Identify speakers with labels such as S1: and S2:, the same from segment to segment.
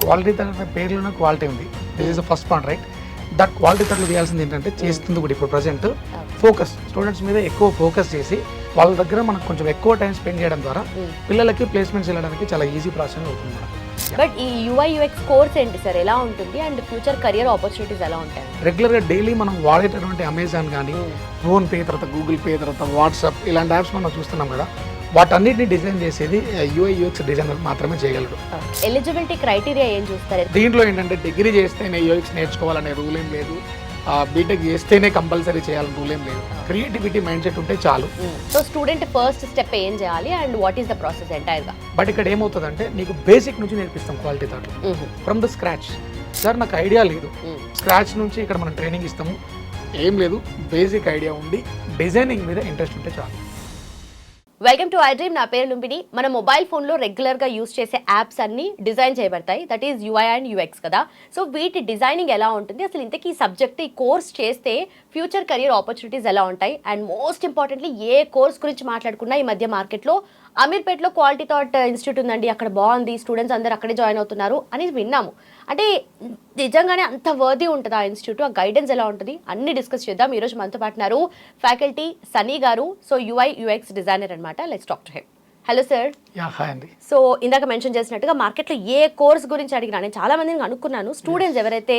S1: Quality అనే పేర్లోనే quality ఉంది. This is the first point, right? That quality తట్లో చేయాల్సింది ఏంటంటే చేస్తుంది కూడా ఇప్పుడు ప్రజెంట్ ఫోకస్ స్టూడెంట్స్ మీద ఎక్కువ ఫోకస్ చేసి వాళ్ళ దగ్గర మనకు కొంచెం ఎక్కువ టైం స్పెండ్ చేయడం ద్వారా పిల్లలకి ప్లేస్మెంట్స్ వెళ్ళడానికి చాలా ఈజీ ప్రాసెస్ అవుతుంది మేడం.
S2: బట్ ఈ UI UX కోర్స్ ఏంటి సార్, ఎలా ఉంటుంది అండ్ ఫ్యూచర్ కెరియర్ ఆపర్చునిటీస్ ఎలా ఉంటాయి?
S1: రెగ్యులర్గా డైలీ మనం వాడేటటువంటి అమెజాన్ కానీ ఫోన్పే, తర్వాత గూగుల్ పే, తర్వాత వాట్సాప్ ఇలాంటి యాప్స్ మనం చూస్తున్నాం కదా, వాటన్నిటిని డిజైన్ చేసేది UI UX డిజైనర్ మాత్రమే చేయగలడు.
S2: ఎలిజిబిలిటీ క్రైటీరియా ఏం చూస్తారు?
S1: దీంట్లో ఏంటంటే డిగ్రీ చేస్తేనే UX నేర్చుకోవాలనే రూల్ ఏం లేదు, బీటెక్ చేస్తేనే కంపల్సరీ చేయాలని రూల్ ఏం లేదు. క్రియేటివిటీ మైండ్ సెట్ ఉంటే చాలు.
S2: సో స్టూడెంట్ ఫస్ట్ స్టెప్ ఏం చేయాలి and what is the process entire గా?
S1: బట్ ఇక్కడ ఏమవుతుందంటే నీకు బేసిక్ నుంచి నేర్పిస్తాం quality thought from the scratch. Sir నాకు ఐడియా లేదు, స్క్రాచ్ నుంచి ఇక్కడ మనం ట్రైనింగ్ ఇస్తాము. ఏం లేదు, బేసిక్ ఐడియా ఉండి డిజైనింగ్ మీద ఇంట్రెస్ట్ ఉంటే చాలు.
S2: Welcome to iDream. నా పేరు లుంబిని. మన మొబైల్ ఫోన్లో రెగ్యులర్గా యూస్ చేసే యాప్స్ అన్ని డిజైన్ చేయబడతాయి, that is UI and UX కదా. సో వీటి డిజైనింగ్ ఎలా ఉంటుంది, అసలు ఇంతకీ ఈ సబ్జెక్ట్ ఈ కోర్స్ చేస్తే ఫ్యూచర్ కెరియర్ ఆపర్చునిటీస్ ఎలా ఉంటాయి, and most importantly A course గురించి మాట్లాడుకున్నా ఈ మధ్య మార్కెట్లో అమీర్పేట్లో క్వాలిటీ థాట్ ఇన్స్టిట్యూట్ ఉందండి, అక్కడ బాగుంది, స్టూడెంట్స్ అందరూ అక్కడే జాయిన్ అవుతున్నారు అని విన్నాము. అంటే నిజంగానే అంత వర్దీ ఉంటుంది ఆ ఇన్స్టిట్యూట్, ఆ గైడెన్స్ ఎలా ఉంటుంది అన్ని డిస్కస్ చేద్దాం. ఈరోజు మనతో పాటున్నారు ఫ్యాకల్టీ సనీ గారు. సో UI UX డిజైనర్ అనమాట. Let's talk to him. Hello sir.
S1: Hi అండి.
S2: సో ఇందాక మెన్షన్ చేసినట్టుగా మార్కెట్లో ఏ కోర్స్ గురించి అడిగినా నేను చాలా మందిని అనుకున్నాను, స్టూడెంట్స్ ఎవరైతే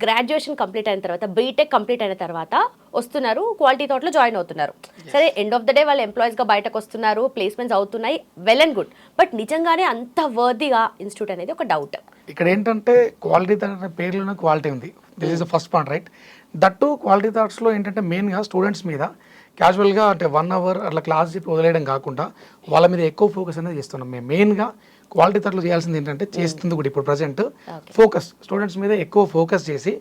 S2: గ్రాడ్యుయేషన్ కంప్లీట్ అయిన తర్వాత బీటెక్ కంప్లీట్ అయిన తర్వాత వస్తున్నారు, క్వాలిటీ థాట్లో జాయిన్ అవుతున్నారు. సరే, ఎండ్ ఆఫ్ ద డే వాళ్ళు ఎంప్లాయీస్గా బయటకు వస్తున్నారు, ప్లేస్మెంట్స్ అవుతున్నాయి, వెల్ అండ్ గుడ్. బట్ నిజంగానే అంత వర్దీగా ఇన్స్టిట్యూట్ అనేది ఒక డౌట్.
S1: ఇక్కడ ఏంటంటే క్వాలిటీ థాట్ అనే పేర్లోనే క్వాలిటీ ఉంది. This is the first point, right? That quality థాట్స్లో ఏంటంటే మెయిన్గా స్టూడెంట్స్ మీద క్యాజువల్గా అంటే 1 అవర్ అట్లా క్లాస్ చెప్పి వదిలేయడం కాకుండా వాళ్ళ మీద ఎక్కువ ఫోకస్ అనేది చేస్తున్నాం. మేము మెయిన్గా క్వాలిటీ థాట్లో చేయాల్సింది ఏంటంటే చేస్తుంది కూడా ఇప్పుడు ప్రజెంట్ ఫోకస్ స్టూడెంట్స్ మీద ఎక్కువ ఫోకస్ చేసి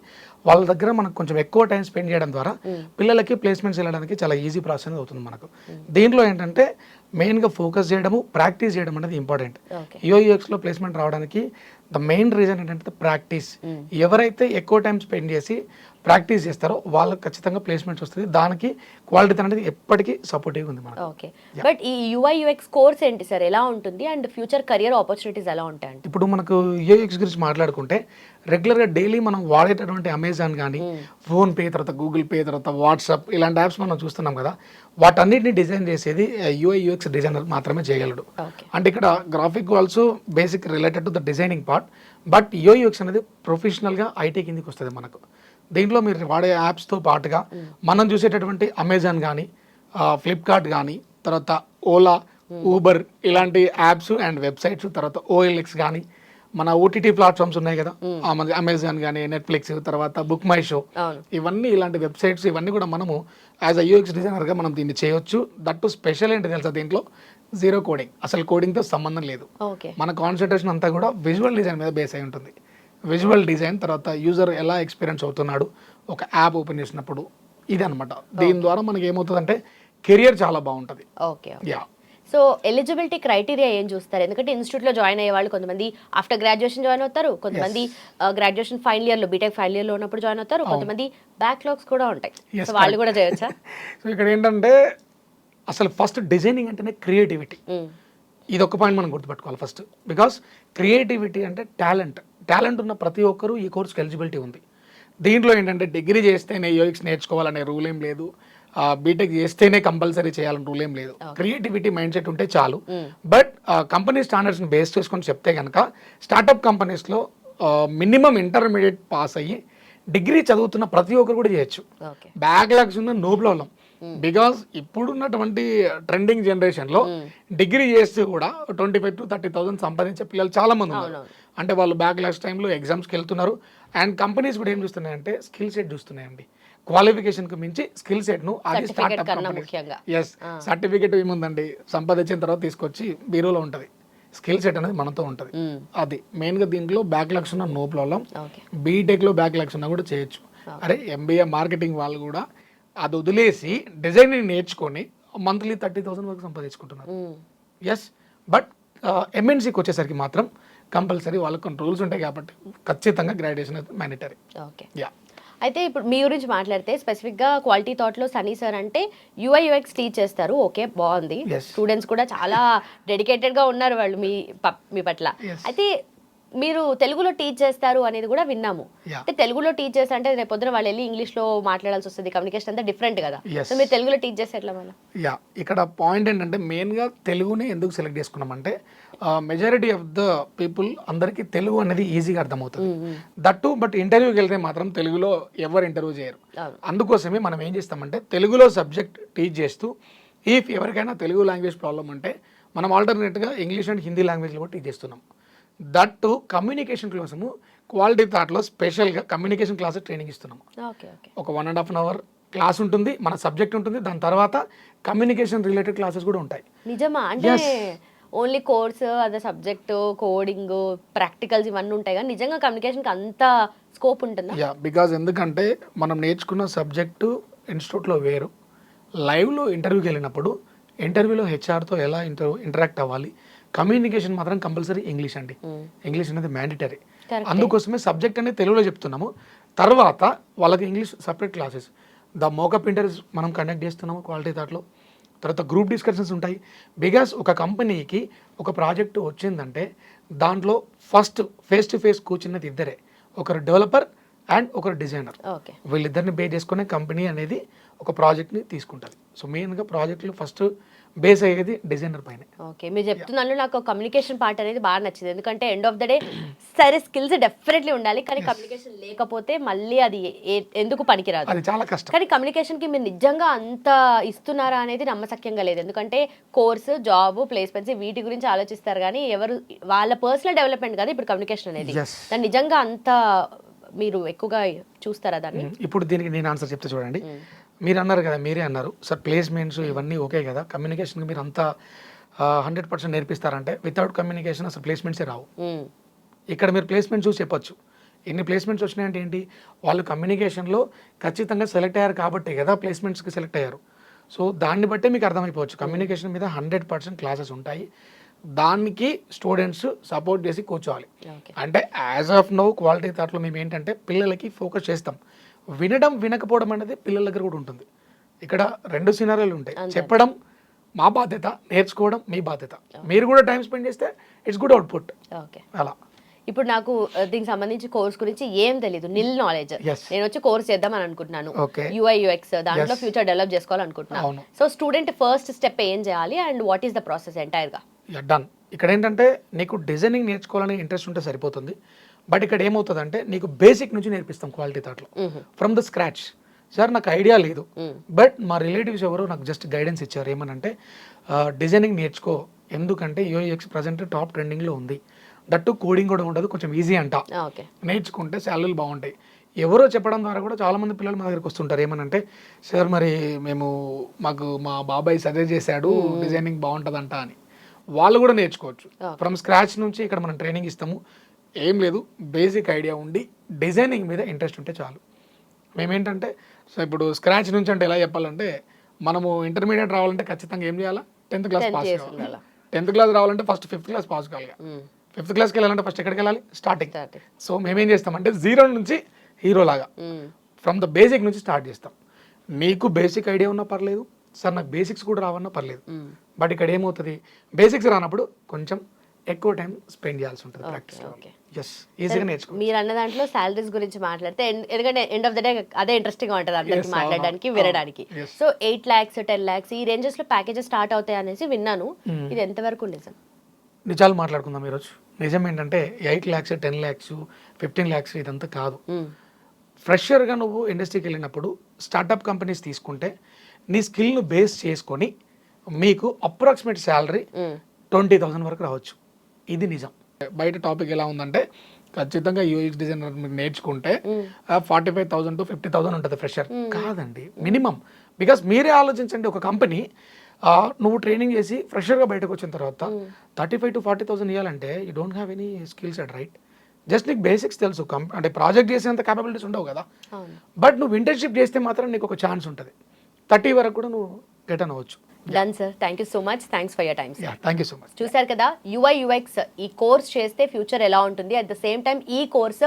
S1: వాళ్ళ దగ్గర మనకు కొంచెం ఎక్కువ టైం స్పెండ్ చేయడం ద్వారా పిల్లలకి ప్లేస్మెంట్స్ వెళ్ళడానికి చాలా ఈజీ ప్రాసెస్ అవుతుంది మనకు. దీంట్లో ఏంటంటే మెయిన్గా ఫోకస్ చేయడము, ప్రాక్టీస్ చేయడం అనేది ఇంపార్టెంట్. UI UXలో ప్లేస్మెంట్ రావడానికి ద మెయిన్ రీజన్ ఏంటంటే ప్రాక్టీస్. ఎవరైతే ఎక్కువ టైం స్పెండ్ చేసి ప్రాక్టీస్ చేస్తారో వాళ్ళకి ఖచ్చితంగా ప్లేస్మెంట్స్ వస్తుంది. దానికి క్వాలిటీ అనేది ఎప్పటికీ సపోర్టివ్గా ఉంది మనకు.
S2: ఓకే, బట్ ఈ UI UX కోర్స్ ఏంటి సార్, ఎలా ఉంటుంది అండ్ ఫ్యూచర్ కెరియర్ ఆపర్చునిటీస్ ఎలా ఉంటాయి?
S1: ఇప్పుడు మనకు UI UX గురించి మాట్లాడుకుంటే రెగ్యులర్గా డైలీ మనం వాడేటటువంటి అమెజాన్ కానీ ఫోన్పే, తర్వాత గూగుల్ పే, తర్వాత వాట్సాప్ ఇలాంటి యాప్స్ మనం చూస్తున్నాం కదా, వాటన్నిటిని డిజైన్ చేసేది UI UX డిజైనర్ మాత్రమే చేయగలడు. అంటే ఇక్కడ graphic also basic related to the designing part, but UI UX అనేది ప్రొఫెషనల్గా IT కిందకి వస్తుంది మనకు. దీంట్లో మీరు వాడే యాప్స్తో పాటుగా మనం చూసేటటువంటి అమెజాన్ కానీ ఫ్లిప్కార్ట్ కానీ తర్వాత ఓలా, ఊబర్ ఇలాంటి యాప్స్ అండ్ వెబ్సైట్స్, తర్వాత OLX కానీ మన OTT ప్లాట్ఫామ్స్ ఉన్నాయి కదా, అమెజాన్ కానీ నెట్ఫ్లిక్స్, తర్వాత బుక్ మై షో, ఇవన్నీ ఇలాంటి వెబ్సైట్స్ ఇవన్నీ కూడా మనము యాజ్ అ UX డిజైనర్గా మనం దీన్ని చేయొచ్చు. దట్టు స్పెషల్ ఏంటి తెలుసా, దీంట్లో జీరో కోడింగ్, అసలు కోడింగ్తో సంబంధం లేదు. మన కాన్సన్ట్రేషన్ అంతా కూడా విజువల్ డిజైన్ మీద బేస్ అయి ఉంటుంది. విజువల్ డిజైన్ తర్వాత యూజర్ ఎలా ఎక్స్పీరియన్స్ అవుతున్నాడు ఒక యాప్ ఓపెన్ చేసినప్పుడు, ఇది అనమాట. దీని ద్వారా మనకి ఏమవుతుందంటే కెరియర్ చాలా బాగుంటుంది.
S2: ఓకే, సో ఎలిజిబిలిటీ క్రైటీరియా ఏం చూస్తారు? ఎందుకంటే ఇన్స్టిట్యూట్లో జాయిన్ అయ్యే వాళ్ళు కొంతమంది ఆఫ్టర్ గ్రాడ్యుయేషన్ జాయిన్ అవుతారు, కొంతమంది గ్రాడ్యుయేషన్ ఫైనల్ ఇయర్లో బీటెక్ ఫైనల్ ఇయర్లో ఉన్నప్పుడు జాయిన్ అవుతారు, కొంతమంది బ్యాక్లాగ్స్ కూడా ఉంటాయి, సో వాళ్ళు కూడా చేయొచ్చా?
S1: సో ఇక్కడ ఏంటంటే అసలు ఫస్ట్ డిజైనింగ్ అంటేనే క్రియేటివిటీ. ఇది ఒక పాయింట్ మనం గుర్తుపెట్టుకోవాలి ఫస్ట్. బికాస్ క్రియేటివిటీ అంటే టాలెంట్ ఉన్న ప్రతి ఒక్కరూ ఈ కోర్స్కి ఎలిజిబిలిటీ ఉంది. దీంట్లో ఏంటంటే డిగ్రీ చేస్తేనే UX నేర్చుకోవాలనే రూల్ ఏం లేదు, బీటెక్ చేస్తేనే కంపల్సరీ చేయాలని రూల్ ఏం లేదు. క్రియేటివిటీ మైండ్ సెట్ ఉంటే చాలు. బట్ కంపెనీ స్టాండర్డ్స్ని బేస్ చేసుకొని చెప్తే కనుక స్టార్టప్ కంపెనీస్లో మినిమం ఇంటర్మీడియట్ పాస్ అయ్యి డిగ్రీ చదువుతున్న ప్రతి ఒక్కరు కూడా చేయొచ్చు. బ్యాక్లాగ్స్ ఉన్న నో ప్రాబ్లం. బికాస్ ఇప్పుడున్నటువంటి ట్రెండింగ్ జనరేషన్లో డిగ్రీ చేస్తూ కూడా 25,000 to 30,000 సంపాదించే పిల్లలు చాలా మంది ఉన్నారు. అంటే వాళ్ళు బ్యాక్లాగ్స్ టైంలో ఎగ్జామ్స్కి వెళ్తున్నారు. అండ్ కంపెనీస్ కూడా ఏం చూస్తున్నాయంటే స్కిల్ సెట్ చూస్తున్నాయండి. క్వాలిఫికేషన్కి మించి స్కిల్ సెట్ను అది స్టార్ట్అప్ కంపెనీస్. ఎస్, సర్టిఫికేట్ ఏముందండి, సంపాదించిన తర్వాత తీసుకొచ్చి బీరోలో ఉంటుంది. స్కిల్ సెట్ అనేది మనతో ఉంటుంది. అది మెయిన్గా దీంట్లో బ్యాక్లాగ్స్ ఉన్న నో ప్రాబ్లం. బీటెక్లో బ్యాక్లాగ్స్ ఉన్నా కూడా చేయొచ్చు. అరే MBA మార్కెటింగ్ వాళ్ళు కూడా అది వదిలేసి డిజైనింగ్ నేర్చుకొని మంత్లీ 30,000 వరకు సంపాదించుకుంటున్నారు. ఎస్, బట్ MNCకి వచ్చేసరికి మాత్రం కంపల్సరీ వాళ్ళకి కొన్ని రూల్స్ ఉంటాయి కాబట్టి ఖచ్చితంగా గ్రాడ్యుయేషన్ అయితే మ్యాండేటరీ.
S2: ఓకే, అయితే ఇప్పుడు మీ గురించి మాట్లాడితే స్పెసిఫిక్గా క్వాలిటీ థాట్లో సనీ సార్ అంటే UI UX టీచ్ చేస్తారు. ఓకే, బాగుంది. స్టూడెంట్స్ కూడా చాలా డెడికేటెడ్గా ఉన్నారు వాళ్ళు మీ పట్ల. అయితే మీరు తెలుగులో టీచ్ చేస్తారు అనేది కూడా విన్నాము.
S1: Yeah.
S2: అంటే తెలుగులో టీచ్ చేస్తే అంటే రేపు పొద్దున వాళ్ళు వెళ్ళి ఇంగ్లీష్ లో మాట్లాడాల్సి వస్తుంది, కమ్యూనికేషన్ అంతా డిఫరెంట్ కదా.
S1: Yes.
S2: సో మీరు తెలుగులో టీచ్ చేస్తే ఎట్లా మళ్ళీ?
S1: యా, ఇక్కడ పాయింట్ ఏంటంటే మెయిన్గా తెలుగుని ఎందుకు సెలెక్ట్ చేసుకున్నామంటే మెజారిటీ ఆఫ్ ద పీపుల్ అందరికీ తెలుగు అనేది ఈజీగా అర్థమవుతుంది. దట్టు బట్ ఇంటర్వ్యూకి వెళ్తే మాత్రం తెలుగులో ఎవరు ఇంటర్వ్యూ చేయరు. అందుకోసమే మనం ఏం చేస్తామంటే తెలుగులో సబ్జెక్ట్ టీచ్ చేస్తూ ఎవరికైనా తెలుగు లాంగ్వేజ్ ప్రాబ్లం అంటే మనం ఆల్టర్నేట్గా ఇంగ్లీష్ అండ్ హిందీ లాంగ్వేజ్లో కూడా టీచ్ చేస్తున్నాం. దట్టు కమ్యూనికేషన్ కోసము క్వాలిటీ థాట్లో స్పెషల్గా కమ్యూనికేషన్ క్లాసెస్ ట్రైనింగ్ ఇస్తున్నాము. ఒక 1.5 అవర్ క్లాస్ ఉంటుంది, మన సబ్జెక్ట్ ఉంటుంది, దాని తర్వాత కమ్యూనికేషన్ రిలేటెడ్ క్లాసెస్ కూడా ఉంటాయి.
S2: నిజమా? అంటే ఓన్లీ కోర్స్ అదే సబ్జెక్ట్ కోడింగ్ ప్రాక్టికల్స్ ఇవన్నీ ఉంటాయి కానీ నిజంగా కమ్యూనికేషన్కి అంత స్కోప్ ఉంటుందా?
S1: యా, బికాజ్ ఎందుకంటే మనం నేర్చుకున్న సబ్జెక్టు ఇన్స్టిట్యూట్లో వేరు, లైవ్లో ఇంటర్వ్యూకి వెళ్ళినప్పుడు ఇంటర్వ్యూలో హెచ్ఆర్తో ఎలా ఇంటరాక్ట్ అవ్వాలి, కమ్యూనికేషన్ మాత్రం కంపల్సరీ ఇంగ్లీష్ అండి. ఇంగ్లీష్ అనేది మ్యాండేటరీ. అందుకోసమే సబ్జెక్ట్ అనేది తెలుగులో చెప్తున్నాము, తర్వాత వాళ్ళకి English separate classes, the mock-up interviews మనం కండక్ట్ చేస్తున్నాము క్వాలిటీ థాట్లో, తర్వాత గ్రూప్ డిస్కషన్స్ ఉంటాయి. బికాస్ ఒక కంపెనీకి ఒక ప్రాజెక్ట్ వచ్చిందంటే దాంట్లో ఫస్ట్ ఫేస్ టు ఫేస్ కూర్చున్నది ఇద్దరే, ఒకరు డెవలపర్ అండ్ ఒకరు డిజైనర్. వీళ్ళిద్దరిని బేస్ చేసుకునే కంపెనీ అనేది ఒక ప్రాజెక్ట్ని తీసుకుంటుంది. సో మెయిన్గా ప్రాజెక్టులు ఫస్ట్ బేస్ అయ్యేది డిజైనర్ పైన.
S2: ఓకే, మీరు చెప్తున్నాను నాకు కమ్యూనికేషన్ పార్ట్ అనేది బాగా నచ్చింది. ఎందుకంటే ఎండ్ ఆఫ్ ద డే సరే స్కిల్స్ డెఫినెట్లీ ఉండాలి, కానీ కమ్యూనికేషన్ లేకపోతే మళ్ళీ అది ఎందుకు పనికిరాదు,
S1: అది చాలా కష్టం.
S2: కానీ కమ్యూనికేషన్కి మీరు నిజంగా అంత ఇస్తున్నారా అనేది నమ్మశక్యంగా లేదు. ఎందుకంటే కోర్సు, జాబ్, ప్లేస్మెంట్స్ వీటి గురించి ఆలోచిస్తారు కానీ ఎవరు వాళ్ళ పర్సనల్ డెవలప్మెంట్ కాదు ఇప్పుడు కమ్యూనికేషన్ అనేది. దాన్ని నిజంగా అంత మీరు ఎక్కువగా చూస్తారా దాన్ని?
S1: ఇప్పుడు దీనికి నేను ఆన్సర్ చెప్తే చూడండి, మీరు అన్నారు కదా, మీరే అన్నారు సార్ ప్లేస్మెంట్స్ ఇవన్నీ ఓకే కదా, కమ్యూనికేషన్కి మీరు అంతా 100% నేర్పిస్తారంటే వితౌట్ కమ్యూనికేషన్ అసలు ప్లేస్మెంట్సే రావు. ఇక్కడ మీరు ప్లేస్మెంట్ చూసి చెప్పొచ్చు, ఎన్ని ప్లేస్మెంట్స్ వచ్చినాయంటే ఏంటి, వాళ్ళు కమ్యూనికేషన్లో ఖచ్చితంగా సెలెక్ట్ అయ్యారు కాబట్టి కదా ప్లేస్మెంట్స్కి సెలెక్ట్ అయ్యారు. సో దాన్ని బట్టే మీకు అర్థమైపోవచ్చు కమ్యూనికేషన్ మీద 100% క్లాసెస్ ఉంటాయి, దానికి స్టూడెంట్స్ సపోర్ట్ చేసి కూర్చోవాలి. అంటే యాజ్ ఆఫ్ నో క్వాలిటీ థాట్లో మేము ఏంటంటే పిల్లలకి ఫోకస్ చేస్తాం, వినడం వినకపోవడం అనేది పిల్లల దగ్గర కూడా ఉంటుంది. ఇక్కడ 2 సినారీలు ఉంటాయి, చెప్పడం మా బాధ్యత, నేర్చుకోవడం మీ బాధ్యత. మీరు కూడా టైం స్పెండ్ చేస్తే ఇట్స్ గుడ్ అవుట్పుట్. అలా
S2: ఇప్పుడు నాకు దీనికి సంబంధించి కోర్స్ గురించి ఏం తెలీదు, నిల్ నాలెడ్జ్. నేను వచ్చి కోర్స్ చేద్దామని అనుకుంటున్నాను, UI UX దాంట్లో ఫ్యూచర్ డెవలప్ చేసుకోవాలనుకుంటున్నాను. సో స్టూడెంట్ ఫస్ట్ స్టెప్ ఏం చేయాలి and what is the process entire గా?
S1: డన్. ఇక్కడ ఏంటంటే నీకు డిజైనింగ్ నేర్చుకోవాలని ఇంట్రెస్ట్ ఉంటే సరిపోతుంది, బట్ ఇక్కడ ఏమవుతుందంటే నీకు బేసిక్ నుంచి నేర్పిస్తాం క్వాలిటీ థాట్లో ఫ్రమ్ ద స్క్రాచ్. సార్ నాకు ఐడియా లేదు, బట్ మా రిలేటివ్స్ ఎవరు నాకు జస్ట్ గైడెన్స్ ఇచ్చారు, ఏమనంటే డిజైనింగ్ నేర్చుకో, ఎందుకంటే UI UX ప్రజెంట్ టాప్ ట్రెండింగ్లో ఉంది, దట్టు కోడింగ్ కూడా ఉండదు, కొంచెం ఈజీ అంట, నేర్చుకుంటే శాలరీలు బాగుంటాయి. ఎవరో చెప్పడం ద్వారా కూడా చాలామంది పిల్లలు మా దగ్గరికి వస్తుంటారు, ఏమనంటే సార్ మరి మాకు మా బాబాయ్ సజెస్ట్ చేశాడు డిజైనింగ్ బాగుంటుందంట అని. వాళ్ళు కూడా నేర్చుకోవచ్చు ఫ్రమ్ స్క్రాచ్ నుంచి. ఇక్కడ మనం ట్రైనింగ్ ఇస్తాము, ఏం లేదు, బేసిక్ ఐడియా ఉండి డిజైనింగ్ మీద ఇంట్రెస్ట్ ఉంటే చాలు. మేమేంటంటే సో ఇప్పుడు స్క్రాచ్ నుంచి అంటే ఎలా చెప్పాలంటే, మనము ఇంటర్మీడియట్ రావాలంటే ఖచ్చితంగా ఏం చేయాలా, 10th క్లాస్ పాస్ కావాలి. 10th క్లాస్ రావాలంటే ఫస్ట్ 5th క్లాస్ పాస్ కావాలి. 5th క్లాస్కి వెళ్ళాలంటే ఫస్ట్ ఎక్కడికి వెళ్ళాలి, స్టార్టింగ్. సో మేమేం చేస్తామంటే 0 నుంచి హీరో లాగా ఫ్రమ్ ద బేసిక్ నుంచి స్టార్ట్ చేస్తాం. నీకు బేసిక్ ఐడియా ఉన్నా పర్లేదు, సార్ నాకు బేసిక్స్ కూడా రావన్నా పర్లేదు, బట్ ఇక్కడ ఏమవుతుంది బేసిక్స్ రానప్పుడు కొంచెం ఎక్కువ టైం స్పెండ్ చేయాల్సి ఉంటుంది ప్రాక్టీస్. ఈజీగా నేర్చుకో.
S2: మీరు అన్న దాంట్లో సాలరీస్ గురించి మాట్లాడితే ఎందుకంటే ఎండ్ ఆఫ్ ద డే అదే ఇంట్రెస్టింగ్ గా ఉంటుంది అందరికి మాట్లాడడానికి, వినడానికి. సో 8 lakhs 10 lakhs ఈ రేంజెస్ లో ప్యాకేజెస్ స్టార్ట్ అవుతాయి అనేసి విన్నాను, ఇది ఎంతవరకు నిజం?
S1: నిజాలు మాట్లాడుకుందాం ఈరోజు. నిజం ఏంటంటే 8 lakhs 10 lakhs 15 lakhs ఇదంతా కాదు. ఫ్రెషర్గా నువ్వు ఇండస్ట్రీకి వెళ్ళినప్పుడు స్టార్టప్ కంపెనీస్ తీసుకుంటే నీ స్కిల్ను బేస్ చేసుకొని మీకు అప్రాక్సిమేట్ శాలరీ 20,000 వరకు రావచ్చు. ఇది నిజం. బయట టాపిక్ ఎలా ఉందంటే ఖచ్చితంగా UX డిజైనర్ మీరు నేర్చుకుంటే 45,000 to 50,000 ఉంటుంది ఫ్రెషర్. కాదండి, మినిమం. బికాస్ మీరే ఆలోచించండి, ఒక కంపెనీ నువ్వు ట్రైనింగ్ చేసి ఫ్రెషర్గా బయటకు వచ్చిన తర్వాత 35,000 to 40,000 ఇవ్వాలంటే you don't have any skills at right. Just నీకు బేసిక్స్ తెలుసు, అంటే ప్రాజెక్ట్ చేసేంత క్యాపబిలిటీస్ ఉండవు కదా, బట్ నువ్వు ఇంటర్న్షిప్ చేస్తే మాత్రం నీకు ఒక ఛాన్స్ ఉంటుంది, 30 వరకు కూడా నువ్వు రిటర్న్ అవ్వచ్చు.
S2: Done sir, thank you so much, thanks for your time.
S1: Thank you so much.
S2: చూసారు కదా, UI UX ఈ కోర్స్ చేస్తే ఫ్యూచర్ ఎలా ఉంటుంది, అట్ ద సేమ్ టైం ఈ కోర్స్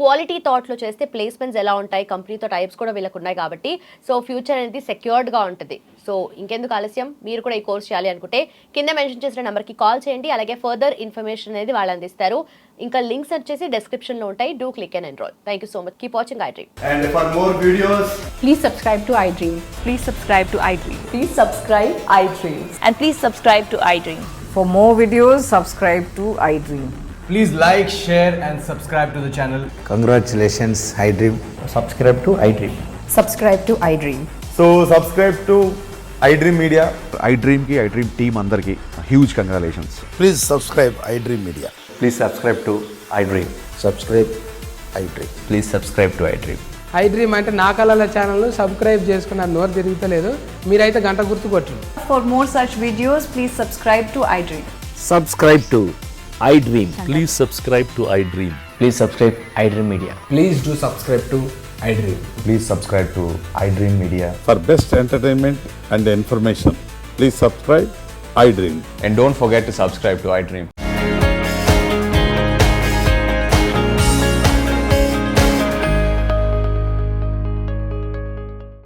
S2: క్వాలిటీ థాట్లో చేస్తే ప్లేస్మెంట్స్ ఎలా ఉంటాయి, కంపెనీతో టైప్స్ కూడా వీళ్ళకు ఉన్నాయి కాబట్టి సో ఫ్యూచర్ అనేది సెక్యూర్డ్గా ఉంటుంది. సో ఇంకెందుకు ఆలస్యం, మీరు కూడా ఈ కోర్స్ చేయాలి అనుకుంటే కింద మెన్షన్ చేసిన నెంబర్కి కాల్ చేయండి. అలాగే ఫర్దర్ ఇన్ఫర్మేషన్ అనేది వాళ్ళు అందిస్తారు. ఇంకా లింక్స్ వచ్చేసి డిస్క్రిప్షన్లో ఉంటాయి. Do click and enrol. Thank you so much. Keep watching iDream.
S3: And for more videos,
S4: Please subscribe to iDream.
S5: Please subscribe to iDream.
S4: Please subscribe iDream.
S5: And please subscribe to iDream.
S4: For more videos, subscribe to iDream.
S3: please like, share, and subscribe to the channel.
S6: Congratulations, iDream.
S7: subscribe to iDream.
S4: Subscribe to iDream.
S3: So subscribe to iDream Media.
S8: iDream की iDream team अंदर की huge congratulations.
S6: Please subscribe iDream Media.
S7: Please subscribe to iDream.
S6: Subscribe iDream.
S7: Please subscribe to iDream.
S9: iDream అంటే నా కళల channel subscribe చేసుకున్న నోరు తిరుగుతలేదు, మీరైతే గంట గుర్తు కొట్టండి.
S4: For more such videos, please subscribe to iDream.
S7: Subscribe to iDream.
S10: Please subscribe to iDream.
S7: Please subscribe iDream Media.
S3: Please do subscribe to iDream.
S7: Please subscribe to iDream Media.
S8: For best entertainment and information, please subscribe iDream.
S7: And don't forget to subscribe to iDream.